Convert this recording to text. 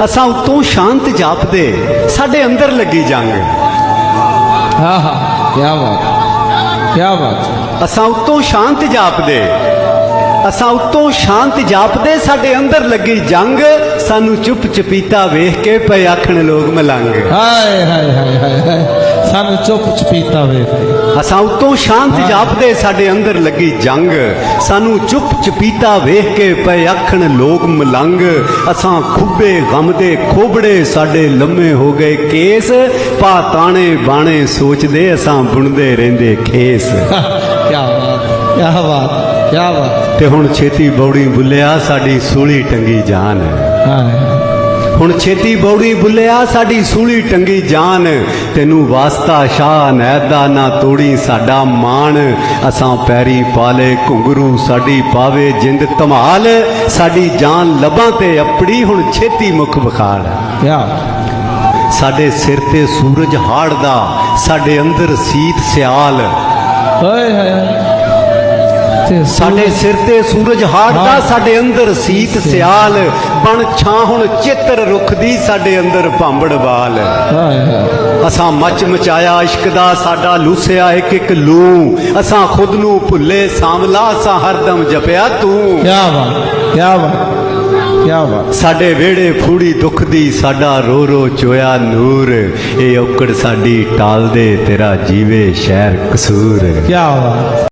असां उत्तों शांत जापदे साडे अंदर लगी जंग। हाँ हाँ, क्या बात, क्या बात। असां उत्तों शांत जापदे, असां उत्तों शांत जापदे साडे अंदर लगी जंग। सानू चुप चपीता वेख के पे आखण लोग मलंग। हाय हाय हाय हाय हाय, सानू चुप चपीता वेख के। असां उत्तों शांत जापदे साडे अंदर लगी जंग। सानू चुप चपीता वेख के पे आखण लोग मलंग। असां खुबे गम दे खोबड़े साडे लम्मे हो गए केस। पा ताने बाणे सोचदे असां बुणदे रहंदे खेस। क्या बात, क्या बात, क्या बात। ते हुण छेती बौड़ी बुलिया साडी सूली टंगी जान। हुण छेती बौड़ी बुलिया साडी सूली टंगी जान। तेनू वास्ता शाह नैदा ना तोड़ी साडा मान। असां पैरी पाले घुंगरू साडी पावे जिंद धमाल। साडी जान लबां ते अपड़ी हुण छेती मुख बखाड़। क्या साडे सिर ते सूरज हाड़दा साडे अंदर सीत सियाल। हाय हाय, साडे सिर ते सूरज हाड़दा साडे अंदर सीत सियाल। बन छां हुण चित्र रुख दी साडे अंदर भांबड़ बाल। असां मच मचाया इश्क दा साडा लूसिया एक एक लू। असां खुद नू भुल्ले सांवला असां हरदम जपिया तू। क्या बात, क्या बात, क्या बात। साडे वेड़े फूड़ी दुख दी साडा रो रो चोया नूर। ए औकड़ साडी टाल दे तेरा जीवे शहर कसूर। क्या बात।